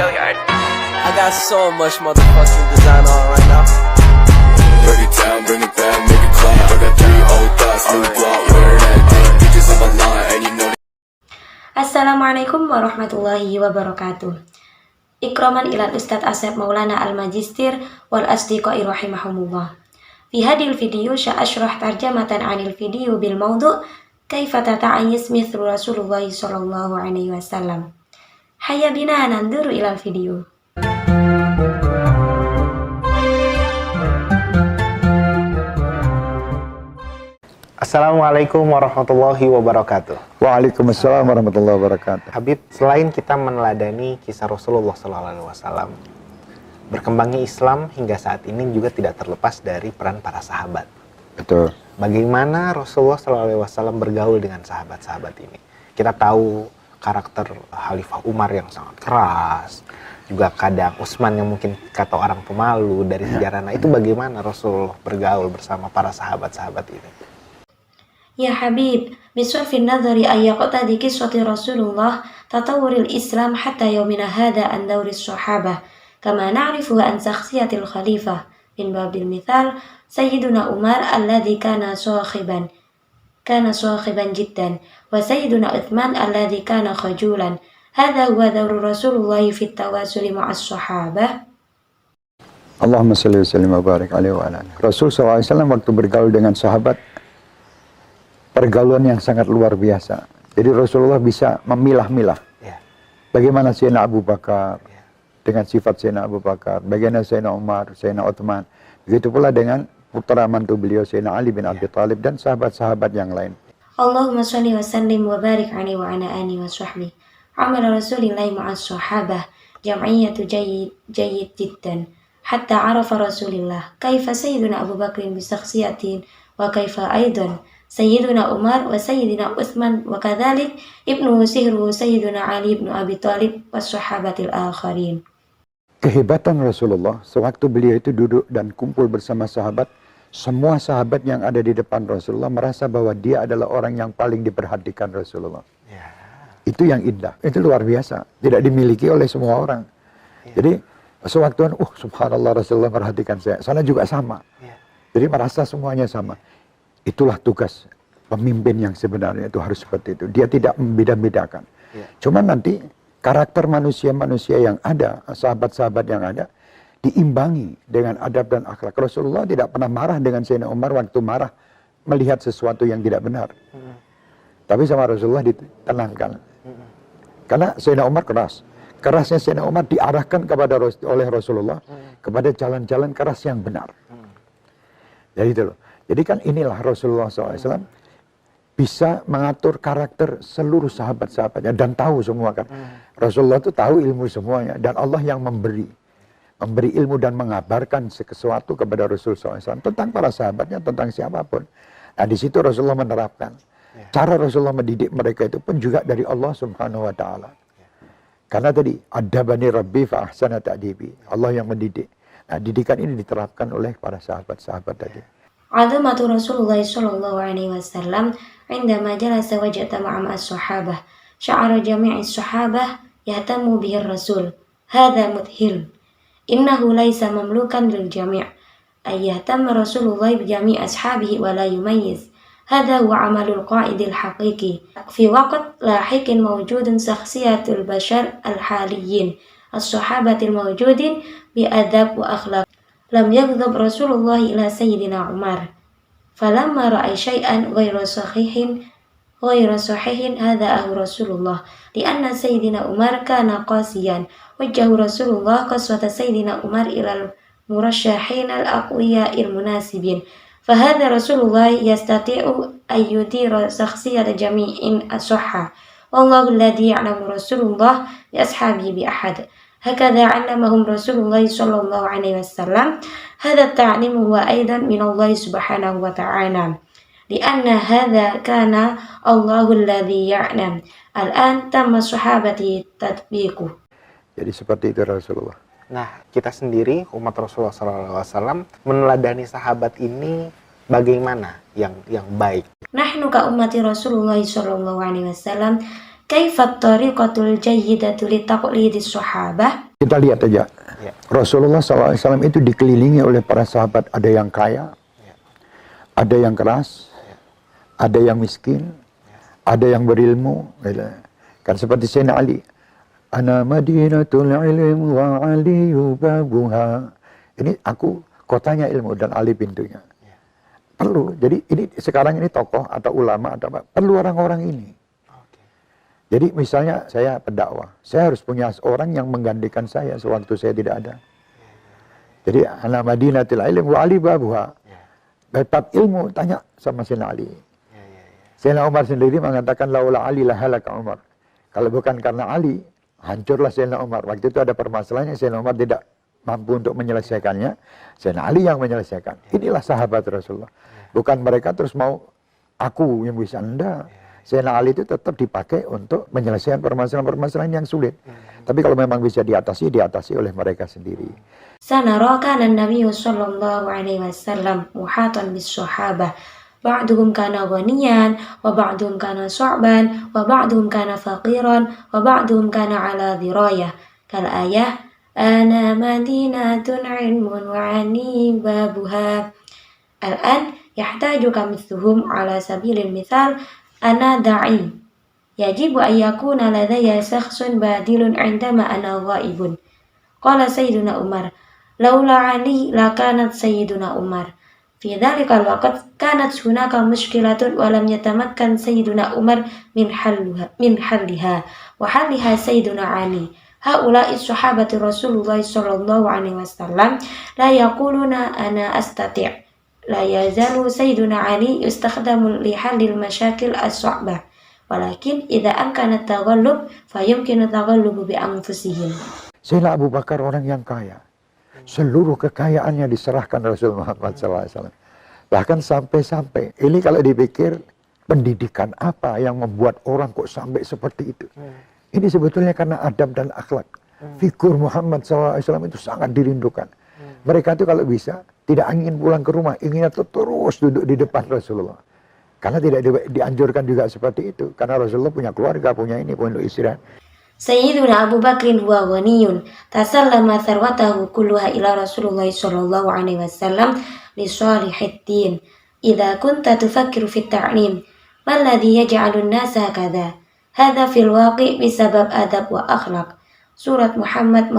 I got so much motherfucking design on right now. Break it down, bring it back, make it clap. I got 3 old thoughts, new block, wear that thing. Bitches on my line, and you know. Assalamualaikum warahmatullahi wabarakatuh. Ikraman ilal Ustadz Asep Maulana Al-Majistir wal Asdiqai rahimahumullah. Fi hadil video sya'ashrah tarjamatan anil video bil mawdu' kaifa tata'ayyis mithlu Rasulullah sallallahu alaihi wasallam. Hayya bina nanduru ilal video. Assalamualaikum warahmatullahi wabarakatuh. Waalaikumsalam warahmatullahi wabarakatuh. Habib, selain kita meneladani kisah Rasulullah SAW, berkembangnya Islam hingga saat ini juga tidak terlepas dari peran para sahabat. Betul. Bagaimana Rasulullah SAW bergaul dengan sahabat-sahabat ini? Kita tahu karakter Khalifah Umar yang sangat keras, juga kadang Utsman yang mungkin kata orang pemalu dari sejarah. Nah, itu bagaimana Rasulullah bergaul bersama para sahabat-sahabat ini? Ya Habib, biswarfin nadhari ayyaqtadi kiswati Rasulullah tatawuril Islam hatta yaumina hada an dawris sahabah kama na'rifu an shakhsiyatil khalifah min babil mithal Sayyiduna Umar alladhi kana sahiban jiddan wa Sayyiduna Uthman alladhi kana khajulan. Hadha huwa dawru Rasulullah fit tawasuli ma'as sahabah. Allahumma salli wa sallim wa barik alaihi wa ala alihi. Rasul SAW waktu bergaul dengan sahabat, pergaulan yang sangat luar biasa. Jadi Rasulullah bisa memilah-milah. Bagaimana Sayyidina Abu Bakar dengan sifat Sayyidina Abu Bakar, bagaimana Sayyidina Umar, Sayyidina Uthman. Begitu pula dengan putra mantu beliau Sayyidina Ali bin Abi Thalib dan sahabat-sahabat yang lain. Allahumma salli wa sallim wa barik alaihi wa ala alihi wa sahbihi. Amal Rasulillahi ma'as sahabah jam'iyyatu jayyid jiddan hatta arafa Rasulillah kaifa Sayyidina Abu Bakrin bi shakhsiyatin wa kaifa aidan Sayyiduna Umar wa Sayyidina Utsman wa kadzalik ibnu sihru Sayyiduna Ali ibnu Abi Thalib was sahabatil akharin. Kehebatan Rasulullah sewaktu beliau itu duduk dan kumpul bersama sahabat, semua sahabat yang ada di depan Rasulullah merasa bahwa dia adalah orang yang paling diperhatikan Rasulullah. Itu yang indah, itu luar biasa, tidak dimiliki oleh semua orang. Jadi sewaktu subhanallah Rasulullah perhatikan saya, sana juga sama. Jadi merasa semuanya sama. Itulah tugas pemimpin yang sebenarnya, itu harus seperti itu. Dia tidak membeda-bedakan. Cuma nanti karakter manusia-manusia yang ada, sahabat-sahabat yang ada, diimbangi dengan adab dan akhlak. Rasulullah tidak pernah marah dengan Sayyidina Umar waktu marah melihat sesuatu yang tidak benar. Tapi sama Rasulullah ditenangkan. Karena Sayyidina Umar keras. Kerasnya Sayyidina Umar diarahkan oleh Rasulullah kepada jalan-jalan keras yang benar. Jadi itu loh. Jadi kan inilah Rasulullah SAW bisa mengatur karakter seluruh sahabat-sahabatnya dan tahu semua kan. Rasulullah itu tahu ilmu semuanya dan Allah yang memberi ilmu dan mengabarkan sesuatu kepada Rasulullah SAW tentang para sahabatnya, tentang siapapun. Nah di situ Rasulullah menerapkan. Cara Rasulullah mendidik mereka itu pun juga dari Allah Subhanahu Wa Taala. Karena tadi adabani Rabbi fa ahsana ta'dibi. Allah yang mendidik. Nah didikan ini diterapkan oleh para sahabat-sahabat tadi. Azamatu Rasulullah sallallahu alaihi wasallam عندما جلس واجتمع مع الصحابة شعر جميع الصحابة يهتم به الرسول هذا مذهل إنه ليس مملوكا للجميع أن يهتم رسول الله بجميع أصحابه ولا يميز هذا هو عمل القائد الحقيقي في وقت لاحق موجود شخصية البشر الحاليين الصحابة الموجودين بأدب وأخلاق لم يغضب رسول الله إلى سيدنا عمر فلما رأى شيئا غير صحيح هذا رسول الله لأن سيدنا عمر كان قاسيا وجه رسول الله قسوة سيدنا عمر إلى المرشحين الأقوياء المناسبين فهذا رسول الله يستطيع أن يدير شخصية جميع الصحة والله الذي يعلم رسول الله بأصحابه بأحد هكذا علمهم رسول الله صلى الله عليه وسلم هذا التعليم هو أيضا من الله سبحانه وتعالى لأن هذا كان الله الذي يعلم الآن تم صحابته تطبيقه. Jadi seperti itu Rasulullah. Nah, kita sendiri umat Rasulullah SAW meneladani sahabat ini bagaimana yang baik. Nahnu ka ummati Rasulullah sallallahu alaihi wasallam Kaifat tariqatul jayyidatu li taqlidis sahabah? Kita lihat aja. Rasulullah SAW itu dikelilingi oleh para sahabat. Ada yang kaya, ada yang keras, ada yang miskin, ada yang berilmu. Kan seperti Sayyidina Ali. Ana madinatul ilm wa aliyu babuha. Ini aku kotanya ilmu dan Ali pintunya. Perlu. Jadi ini sekarang ini tokoh atau ulama atau apa, perlu orang-orang ini. Jadi misalnya saya pendakwah, saya harus punya orang yang menggantikan saya sewaktu saya tidak ada. Jadi ana madinatul ilm wa ali babuha. Bab ilmu tanya sama Sayyidina Ali. Sayyidina Umar sendiri mengatakan laula Ali la halaka Umar. Kalau bukan karena Ali, hancurlah Sayyidina Umar. Waktu itu ada permasalahan yang Sayyidina Umar tidak mampu untuk menyelesaikannya. Sayyidina Ali yang menyelesaikan. Inilah sahabat Rasulullah. Bukan mereka terus mau aku yang bisa, enggak. Sayyidina Ali itu tetap dipakai untuk menyelesaikan permasalahan-permasalahan yang sulit. Tapi kalau memang bisa diatasi oleh mereka sendiri. Sanara kana an-nabiy sallallahu alaihi wasallam muhatan bis sahabah. Ba'duhum kana ghaniyan wa ba'duhum kana su'ban wa ba'duhum kana faqiran wa ba'duhum kana ala dirayah. Kal ayah ana madinatun ilmun wa ani babuha. Al-an yahtaju kamithluhum ala sabilil mithal ana da'i. Yajibu an yakuna ladayya shakhsun badilun 'indama ana ghaibun. Qala Sayyiduna Umar, laula Ali lakanat Sayyiduna Umar. Fi dhalikal waqt kanat hunaka mushkilatun wa lam yatamakkan Sayyiduna Umar min halliha wa halliha Sayyiduna Ali. Haula'i sahabati Rasulullah sallallahu alaihi wasallam la yaquluna ana astati'. La yazalu Sayyiduna Ali yustakhdamu li halil masyakil as-su'bah. Walakin idza amkana at-taghallub fayumkinu taghallubu bi anfusihim. Sayyidina Abu Bakar orang yang kaya. Seluruh kekayaannya diserahkan Rasul Muhammad SAW. Bahkan sampai-sampai, ini kalau dipikir, pendidikan apa yang membuat orang kok sampai seperti itu. Ini sebetulnya karena adab dan akhlak. Figur Muhammad SAW itu sangat dirindukan. Mereka itu kalau bisa, tidak ingin pulang ke rumah, inginnya terus duduk di depan Rasulullah. Karena tidak dianjurkan juga seperti itu. Karena Rasulullah punya keluarga, punya ini, punya istirahat. Sayyiduna Abu Bakrin huwa ghaniyun tasallama tharwatahu kulluha ila Rasulullah sallallahu alaihi wasallam li salihid din. Idza kunta tufakkiru fit ta'lim, ma alladhi yaj'alu an-nasa kadha? Hadha fil waqi' bisabab adab wa akhlaq. Surat Muhammad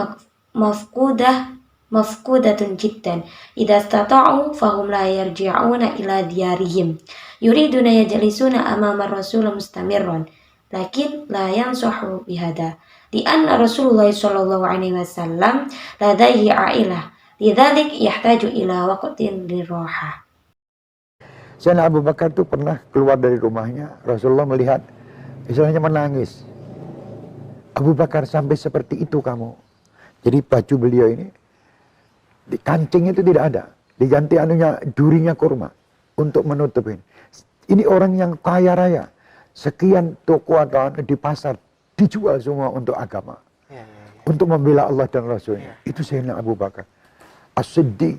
mafqudatun jiddan. Idza istata'u fahum la yarji'una ila diyarihim. Yuriduna yajlisuna amama Rasul mustamirran. Lakin la yansahu bihada di anna Rasulullah sallallahu alaihi wasallam ladaihi ailah lidzalik yahtaju ila waqtin liraha. Sayyidina Abu Bakar itu pernah keluar dari rumahnya, Rasulullah melihat istilahnya menangis. Abu Bakar sampai seperti itu kamu. Jadi baju beliau ini di kancing itu tidak ada, diganti durinya kurma untuk menutupin. Ini orang yang kaya raya. Sekian toko di pasar dijual semua untuk agama, untuk membela Allah dan Rasulnya. Itu Sayyidina Abu Bakar As-Siddiq,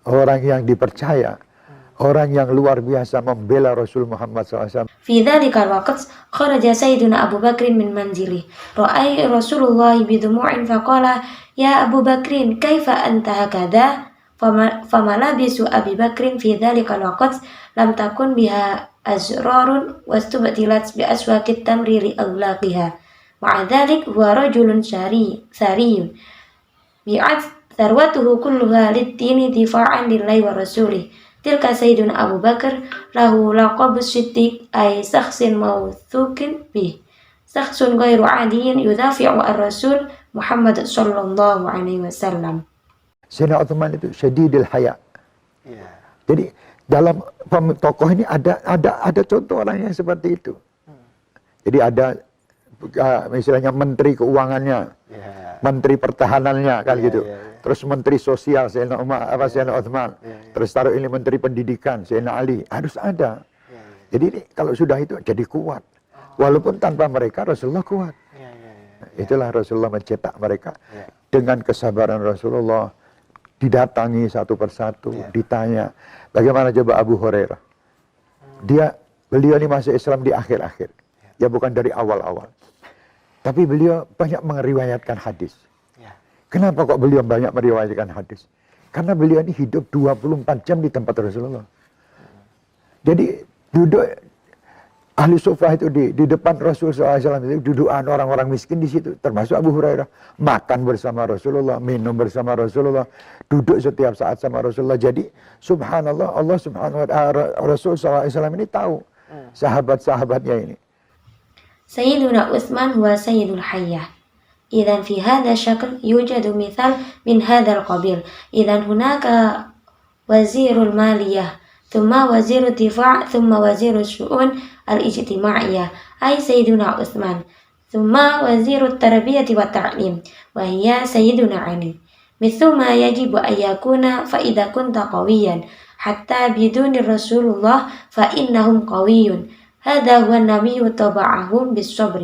orang yang dipercaya, orang yang luar biasa membela Rasul Muhammad SAW. Fi dhalikal waqt kharaja Sayyiduna Abu Bakrin min manzili ra'ai Rasulullah bidumu'in faqala ya Abu Bakrin kaifa anta hakadha. Famalabisu Abi Bakrin fi dhalikal waqt lam takun biha azrarun wastubtilat bi aswaqit tamri li aglaqiha. Ma'a dhalik huwa rajulun sariyun bi'at tharwatuhu kulluha lid-dini difa'an lillahi wa rasulih. Tilka Sayyiduna Abu Bakar lahu laqabus siddiq ay shakhsin mawthuqin bih. Shakhsun ghairu 'adiyin yudafi'u ar-rasul Muhammad sallallahu alaihi wasallam. Sayyidina Utsman itu syadidul haya. Jadi dalam tokoh ini ada contoh orang yang seperti itu. Jadi ada misalnya menteri keuangannya, menteri pertahanannya kan gitu. Terus menteri sosial Sayyidina Sayyidina Utsman. Terus taruh ini menteri pendidikan Sayyidina Ali, harus ada. Jadi ini, kalau sudah itu jadi kuat. Walaupun tanpa mereka Rasulullah kuat. Itulah Rasulullah mencetak mereka dengan kesabaran Rasulullah. Didatangi satu persatu, ditanya, bagaimana coba Abu Hurairah? Beliau ini masuk Islam di akhir-akhir, ya bukan dari awal-awal. Tapi beliau banyak meriwayatkan hadis. Ya. Kenapa kok beliau banyak meriwayatkan hadis? Karena beliau ini hidup 24 jam di tempat Rasulullah. Jadi duduk ahli sufah itu di depan Rasulullah SAW itu dudukan orang-orang miskin di situ, termasuk Abu Hurairah, makan bersama Rasulullah, minum bersama Rasulullah, duduk setiap saat sama Rasulullah. Jadi subhanallah, Allah subhanahu wa ta'ala, Rasulullah SAW ini tahu sahabat-sahabatnya ini. سيدنا عثمان هو سيد الحية. إذن في هذا الشكل يوجد مثال من هذا القبيل. إذن هناك وزير المالية، ثم وزير الدفاع، ثم وزير الشؤون الاجتماعية أي سيدنا عثمان، ثم وزير التربية والتعليم وهي سيدنا علي. مثل ما يجب أن يكون فإذا كنت قويا حتى بدون رسول الله فإنهم قوي. هذا هو النبي طبعهم بالصبر.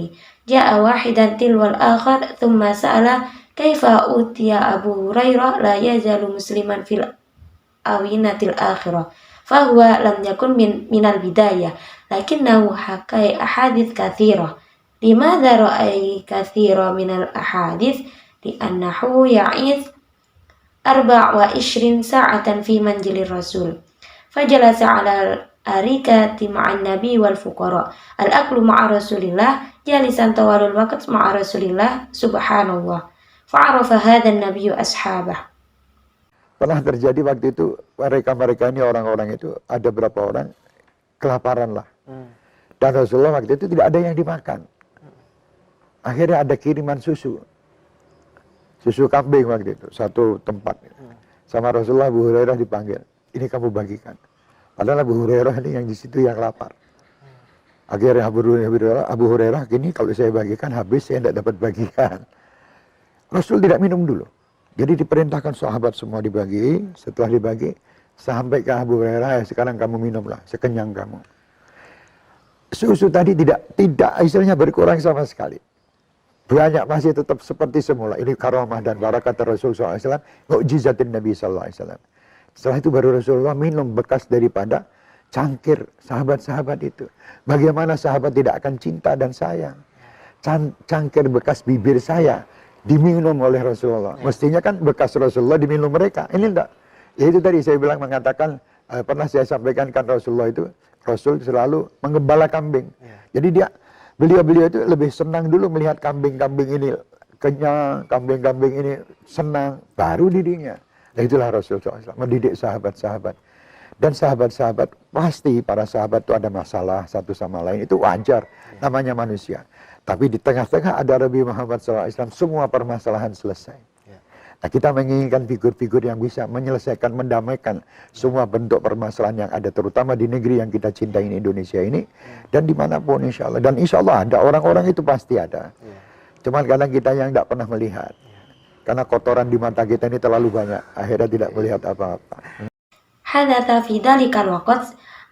جاء واحدا تلو الآخر ثم سأل كيف أوتي أبو هريرة لا يزال مسلما في الآونة الآخرة، فهو لم يكن من البداية لكنه حكى أحاديث كثيرة. لماذا رأي كثير من الأحاديث؟ لأنه يعيث 24 ساعة في منزل الرسول، فجلس على الأريكة مع النبي والفقراء، الأكل مع رسول الله، جالسا طوال الوقت مع رسول الله. سبحان الله. فعرف هذا النبي أصحابه. Pernah terjadi waktu itu, mereka ini orang-orang itu, ada berapa orang, kelaparan lah. Dan Rasulullah waktu itu tidak ada yang dimakan. Akhirnya ada kiriman susu kambing waktu itu, satu tempat. Sama Rasulullah, Abu Hurairah dipanggil, ini kamu bagikan. Padahal Abu Hurairah ini yang di situ yang lapar. Akhirnya Abu Hurairah, gini kalau saya bagikan habis, saya tidak dapat bagikan. Rasul tidak minum dulu. Jadi diperintahkan sahabat semua dibagi. Setelah dibagi, sampai ke Abu Hurairah, sekarang kamu minumlah, sekenyang kamu. Susu tadi tidak istilahnya berkurang sama sekali. Banyak masih tetap seperti semula. Ini karamah dan barakat Rasul SAW. Mu'jizatin Nabi SAW. Setelah itu baru Rasulullah minum bekas daripada cangkir sahabat-sahabat itu. Bagaimana sahabat tidak akan cinta dan sayang. Cangkir bekas bibir saya diminum oleh Rasulullah. Mestinya kan bekas Rasulullah diminum mereka. Ini enggak. Ya itu tadi saya bilang mengatakan, pernah saya sampaikan kan Rasulullah itu, Rasul selalu menggembala kambing. Jadi beliau itu lebih senang dulu melihat kambing-kambing ini kenyang, kambing-kambing ini senang, baru dirinya. Dan itulah Rasulullah SAW mendidik sahabat-sahabat. Dan sahabat-sahabat, pasti para sahabat itu ada masalah satu sama lain, itu wajar, namanya manusia. Tapi di tengah-tengah ada Nabi Muhammad SAW, semua permasalahan selesai. Nah, kita menginginkan figur-figur yang bisa menyelesaikan, mendamaikan semua bentuk permasalahan yang ada, terutama di negeri yang kita cintai ini, Indonesia ini, dan dimanapun insya Allah. Dan insya Allah ada, orang-orang itu pasti ada. Cuman kadang kita yang tidak pernah melihat. Karena kotoran di mata kita ini terlalu banyak, akhirnya tidak melihat apa-apa. حدث في ذلك الوقت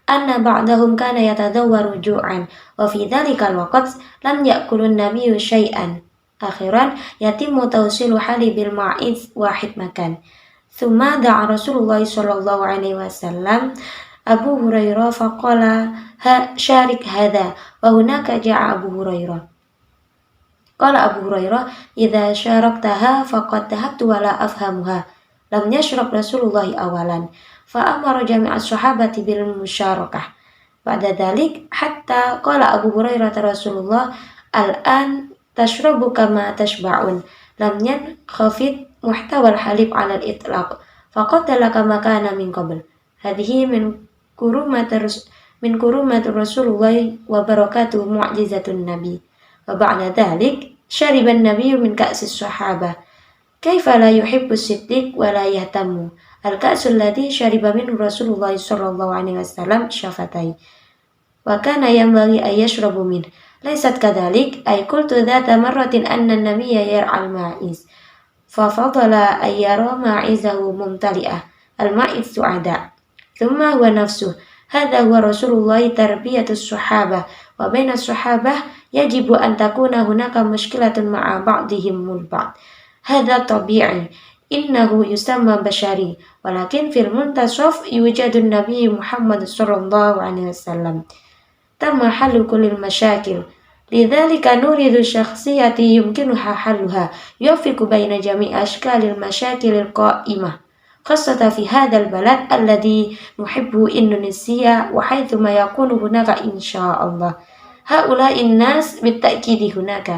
أن بعضهم كان يتدور جوعا وفي ذلك الوقت لم يأكل النبي شيئا. أخيرا يتم توصيل حليب الماعز واحد مكان. ثم دعا رسول الله صلى الله عليه وسلم أبو هريرة فقال شارك هذا، وهناك جاء أبو هريرة. قال أبو هريرة إذا شاركتها فقد ذهبت ولا أفهمها. لم يشرب رسول الله أولا، فأمر جميع الصحابة بالمشاركة. بعد ذلك حتى قال أبو هريرة رسول الله الآن تشرب كما تشبعون. لم ينخفض محتوى الحليب على الإطلاق، فقتل كما كان من قبل. هذه من كرمة رسول الله وبركاته معجزة النبي. وبعد ذلك شرب النبي من كأس الصحابة. كيف لا يحب الصديق ولا يهتم؟ الكأس الذي شرب منه رسول الله صلى الله عليه وسلم شفتيه، وكان ينبغي أن يشرب منه. ليست كذلك؟ أي قلت ذات مرة أن النبي يرعى الماعز ففضل أن يرى ماعزه ممتلئة، الماعز سعداء، ثم هو نفسه. هذا هو رسول الله تربية الصحابة. وبين الصحابة يجب أن تكون هناك مشكلة مع بعضهم البعض، هذا طبيعي، إنه يسمى بشري. ولكن في المنتصف يوجد النبي محمد صلى الله عليه وسلم. تم حل كل المشاكل. لذلك نريد الشخصية يمكنها حلها يوفق بين جميع أشكال المشاكل القائمة خاصة في هذا البلد الذي نحبه إندونيسيا وحيثما يكون هناك إن شاء الله هؤلاء الناس بالتأكيد هناك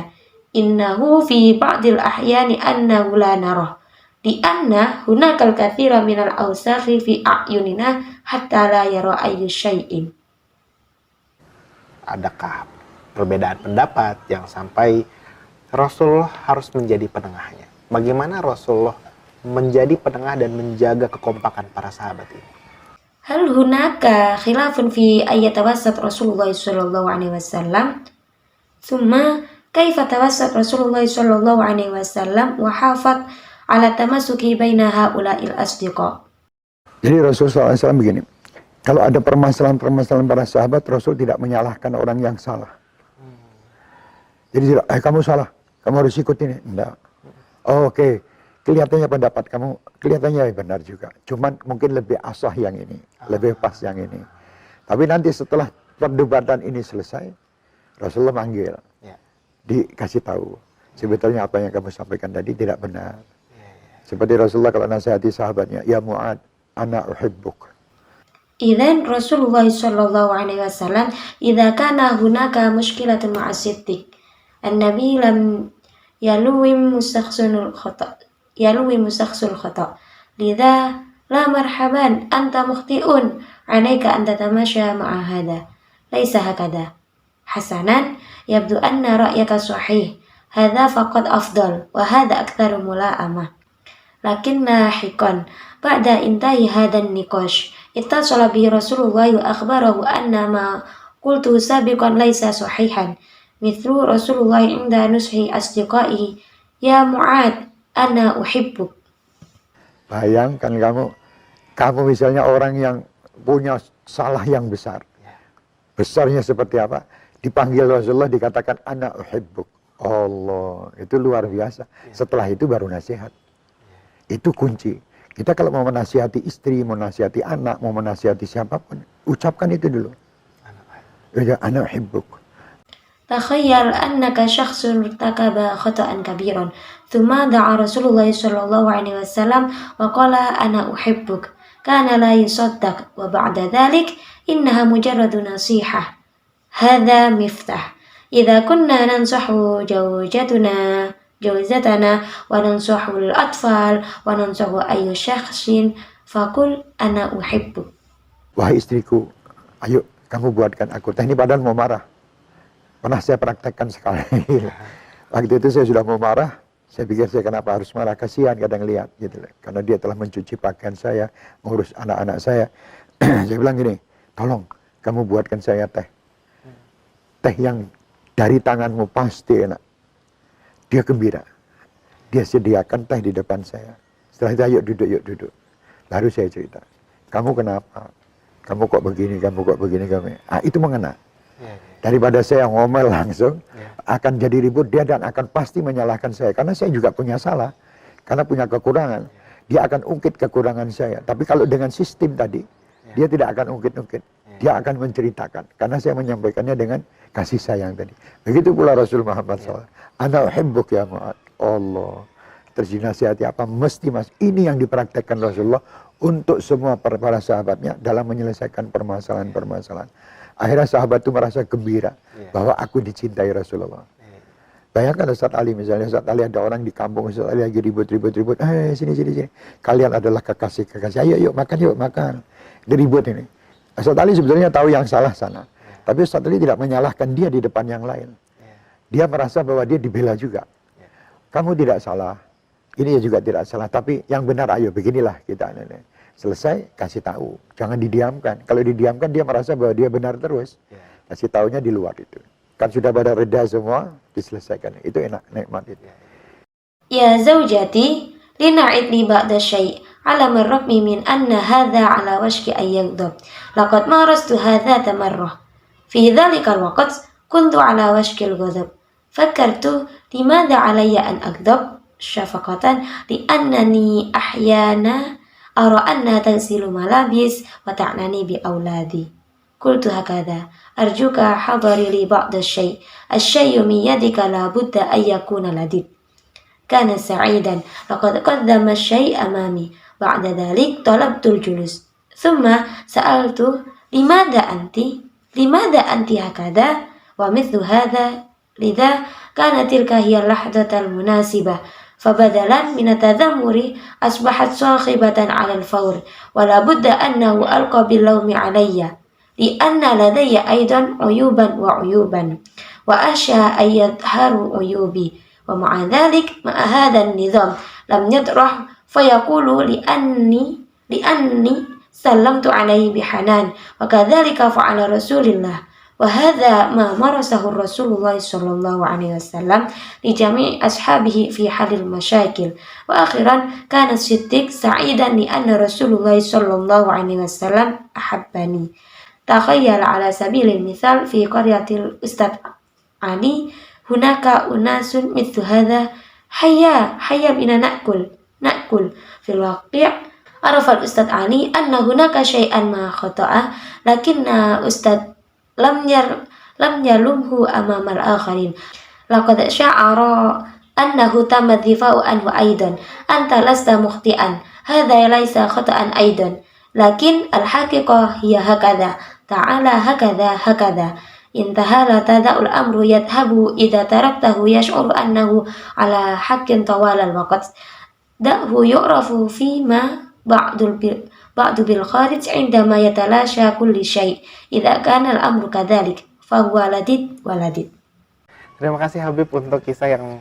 إنه في بعض الأحيان أنه لا نراه لأن هناك الكثير من الأوساخ في أعيننا حتى لا يرى أي شيء. Adakah perbedaan pendapat yang sampai Rasulullah harus menjadi penengahnya? Bagaimana Rasulullah menjadi penengah dan menjaga kekompakan para sahabat ini? هل هناك خلاف في أن يتوسط رسول الله صلى الله عليه وسلم؟ ثم كيف توسط رسول الله صلى الله عليه وسلم وحافظ على التمسك بين هؤلاء الأصدقاء؟ Jadi Rasulullah SAW begini, kalau ada permasalahan-permasalahan para sahabat, Rasul tidak menyalahkan orang yang salah. Jadi tidak, kamu salah, kamu harus ikut ini. Enggak. Oke. Kelihatannya pendapat kamu, kelihatannya benar juga. Cuman mungkin lebih asah yang ini, lebih pas yang ini. Tapi nanti setelah perdebatan ini selesai, Rasulullah manggil, dikasih tahu. Sebetulnya apa yang kamu sampaikan tadi tidak benar. Seperti Rasulullah kalau nasihati sahabatnya, ya Mu'ad, ana uhibbuk. إذن رسول الله صلى الله عليه وسلم إذا كان هناك مشكلة مع الصديق النبي لم يلوم مستخسر الخطأ لذا لا مرحبا أنت مخطئ عليك أن تتماشى مع هذا ليس هكذا حسنا يبدو أن رأيك صحيح هذا فقط أفضل وهذا أكثر ملائمة لكن لاحقا بعد انتهاء هذا النقاش اتصل به رسول الله وأخبره أن ما قلته سابقا ليس صحيحا مثل رسول الله عند نصح أصدقائه يا معاذ أنا أحبك. Bayangkan kamu misalnya orang yang punya salah yang besar. Besarnya seperti apa? Dipanggil Rasulullah dikatakan ana uhibbuk. Allah, itu luar biasa. Setelah itu baru nasihat. Itu kunci. Kita kalau mau menasihati istri, mau menasihati anak, mau menasihati siapapun, ucapkan itu dulu. Ana uhibbuk. تخيل أنك شخص ارتكب خطأ كبيرا ثم دعا رسول الله صلى الله عليه وسلم وقال أنا أحبك كان لا يصدق وبعد ذلك إنها مجرد نصيحة هذا مفتاح إذا كنا ننصح جوزتنا وننصح الأطفال وننصح أي شخص فقل أنا أحبك. Wahai istriku, ayo kamu buatkan aku. Ini badan mau marah. Pernah saya praktekkan sekali. Waktu itu saya sudah mau marah. Saya pikir saya kenapa harus marah. Kasihan kadang lihat. Gitu. Karena dia telah mencuci pakaian saya. Mengurus anak-anak saya. Saya bilang gini. Tolong kamu buatkan saya teh. Teh yang dari tanganmu pasti enak. Dia gembira. Dia sediakan teh di depan saya. Setelah itu yuk duduk. Lalu saya cerita. Kamu kenapa? Kamu kok begini, kamu. Itu mengena. Daripada saya ngomel langsung, akan jadi ribut dia dan akan pasti menyalahkan saya. Karena saya juga punya salah. Karena punya kekurangan. Dia akan ungkit kekurangan saya. Tapi kalau dengan sistem tadi, dia tidak akan ungkit-ungkit. Dia akan menceritakan. Karena saya menyampaikannya dengan kasih sayang tadi. Begitu pula Rasul Muhammad SAW. Ana uhibbuk ya Mu'ad. Allah. Terus dinasihati apa? Mesti mas. Ini yang dipraktekkan Rasulullah untuk semua para sahabatnya dalam menyelesaikan permasalahan-permasalahan. Akhirnya sahabat itu merasa gembira bahwa aku dicintai Rasulullah. Bayangkan Ustaz Ali misalnya, Ustaz Ali ada orang di kampung, Ustaz Ali lagi ribut. Sini. Kalian adalah kekasih. Ayo makan. Diribut ini. Ustaz Ali sebetulnya tahu yang salah sana. Tapi Ustaz Ali tidak menyalahkan dia di depan yang lain. Dia merasa bahwa dia dibela juga. Kamu tidak salah. Ini juga tidak salah. Tapi yang benar ayo beginilah kita. Selesai, kasih tahu. Jangan didiamkan. Kalau didiamkan, dia merasa bahwa dia benar terus. Kasih tahunya di luar itu. Kan sudah pada reda semua, diselesaikan. Itu enak, nikmat itu. Ya zawjati, lina'idni ba'da syai' ala marrabmi min anna hadha ala washki ayyagdab. Laqad marastu hadha tamarrah. Fi dhalikal waqt, kuntu ala washki al-ghadab. Fakkartu, limadha alayya an agdab? Syafaqatan, li'annani ahyana ara anna tagsilu malabis wa ta'nani bi auladi. قلت هكذا أرجوك حضري لي بعض الشيء من يدك لابد أن يكون لذيذ. كان سعيدا لقد قدم الشيء أمامي. بعد ذلك طلبت الجلوس ثم سألته لماذا أنت هكذا ومثل هذا. لذا كانت تلك هي اللحظة المناسبة، فبدلا من التذمر أصبحت صاخبة على الفور، ولا بد أنه ألقى باللوم علي لأن لدي أيضا عيوبا وأخشى أن يظهر عيوبي. ومع ذلك مع هذا النظام لم يطرح فيقول لأني سلمت عليه بحنان، وكذلك فعل رسول الله. وهذا ما مارسه رسول الله صلى الله عليه وسلم لجميع أصحابه في حل المشاكل. وأخيرا كان الصديق سعيدا لأن رسول الله صلى الله عليه وسلم أحبني. تخيل على سبيل المثال في قرية الأستاذ علي هناك أناس مثل هذا، حيا بنا نأكل. في الواقع عرف الأستاذ علي أن هناك شيئا ما خطأ، لكن أستاذ لم يلومه أمام الآخرين. لقد شعر أنه تم الدفاع عنه أيضا. أنت لست مخطئا، هذا ليس خطأ أيضا، لكن الحقيقة هي هكذا، تعالى هكذا. انتهى. لا تدع الأمر يذهب إذا تركته يشعر أنه على حق طوال الوقت. دعه يعرف فيما بعد بالخارج عندما يتلاشى كل شيء. إذا كان الأمر كذلك فهو لذيذ ولذيذ. Terima kasih Habib untuk kisah yang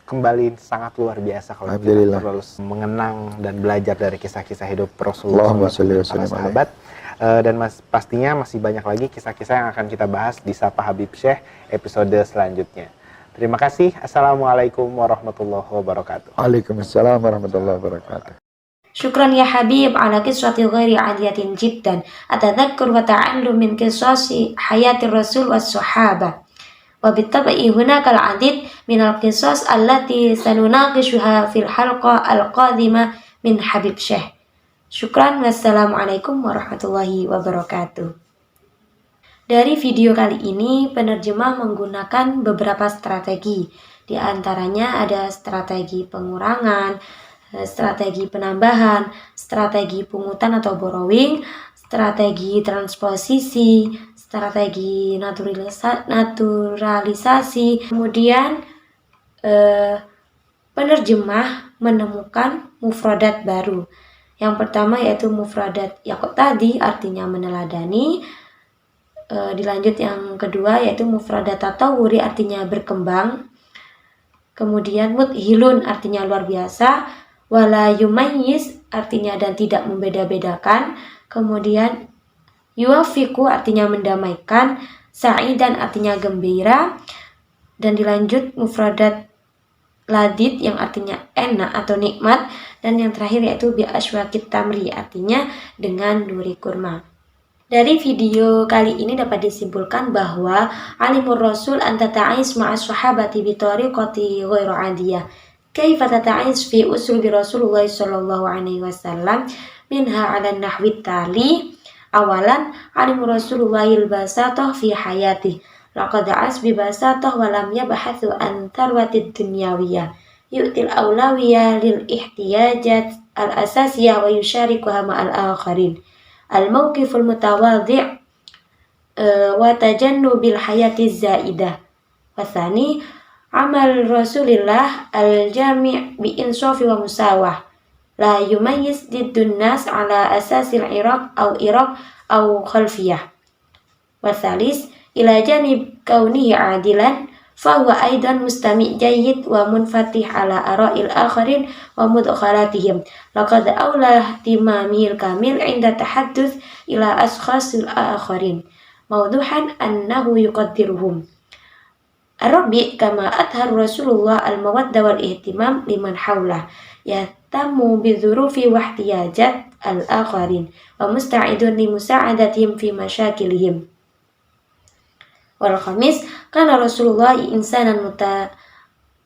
kembali sangat luar biasa kalau kita terus mengenang dan belajar dari kisah-kisah hidup Rasulullah dan para sahabat. Dan pastinya masih banyak lagi kisah-kisah yang akan kita bahas di Sapa Habib Syekh episode selanjutnya. Terima kasih. Assalamualaikum warahmatullahi wabarakatuh. Waalaikumsalam warahmatullahi wabarakatuh. شكرا يا حبيب على قصة غير عادية جدا. أتذكر وتعلم من قصص حياة الرسول والصحابة، وبالطبع هناك العديد من القصص التي سنناقشها في الحلقة القادمة من حبيب شيخ. Syukran, wassalamualaikum warahmatullahi wabarakatuh. Dari video kali ini, penerjemah menggunakan beberapa strategi. Di antaranya ada strategi pengurangan, strategi penambahan, strategi pungutan atau borrowing, strategi transposisi, strategi naturalisasi. Kemudian penerjemah menemukan mufradat baru. Yang pertama yaitu mufradat yaqtadi, artinya meneladani. Dilanjut yang kedua yaitu mufradat tatawuri, artinya berkembang. Kemudian mudhilun, artinya luar biasa. Wala yumayyiz, artinya dan tidak membeda-bedakan. Kemudian yuwafiqu, artinya mendamaikan. Sa'idan, artinya gembira. Dan dilanjut mufradat ladid, yang artinya enak atau nikmat. Dan yang terakhir yaitu bi aswaqit tamri, artinya dengan duri kurma. Dari video kali ini dapat disimpulkan bahwa alimur rasul an tata'is ma'as sahabati bi tariqati ghairu adiyah. Kaifa tata'is fi uslubi Rasulullah sallallahu alaihi wasallam, minha 'ala an-nahwi tali. Awalan, alimur Rasulullah al-basatah fi hayatih. Laqad as bi basatah wa lam yabhathu an tarwatid dunyawiyah. Yu'til awlawiyah lil ihtiyajat al-asasiyah wa yusharikuha ma'al akharin. Al-mawqiful mutawadhi' wa tajannubil hayatiz zaidah. Wathani, amal Rasulillah al-jami' bi insafi wa musawah. La yumayyiz diddun nas ala asasil iraq au khalfiyah. Wathalis, ila janib kaunihi adilan fahuwa aidan mustami' jayyid wa munfatih ala ara'il akharin wa mudkhalatihim. Laqad awla ihtimamil kamil inda tahadduth ila ashkhasil akharin mawduhan annahu yuqaddiruhum. Ar-Rabi' kama athar Rasulullah al-mawadda wal ihtimam liman hawlah, yahtamu bidhurufi wa ihtiyajat al-akharin wa musta'idun li musa'adatihim fi masyakilihim. Wal khamis, kana Rasulullah insanan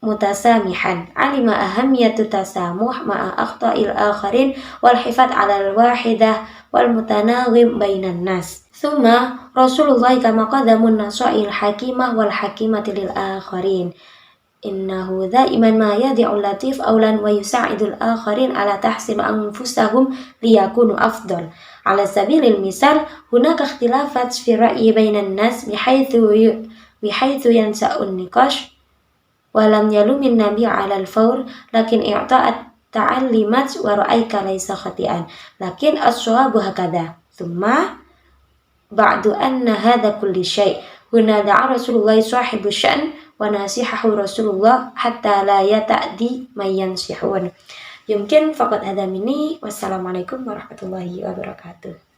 mutasamihan, alima ahamiyatu tasamuh ma'a akhta'il akharin wal hifad 'alal wahidah wal mutanawim bainan nas. Thumma Rasulullah kama qadamun nasail hakimah wal hakimati lil akharin. Innahu dha'iman ma yadi'ul latif awlan wa yusa'idul akharin ala tahsin anfusahum liyakunu afdal. Ala sabilil misal, hunaka ikhtilafat fi ra'yi bainan nas bihaythu yansa'un niqash wa lam yalumin nabi 'ala al-fawr lakin i'ta'at ta'allimat wa ra'aika laysa khati'an lakin as-shawabu hakadha. Thumma ba'du anna hadha kulli syai' huna da'a Rasulullah sahibu sya'n wa nasihahu Rasulullah hatta la yata'di man yansihun. Yumkin faqad hadha minni. Wassalamualaikum warahmatullahi wabarakatuh.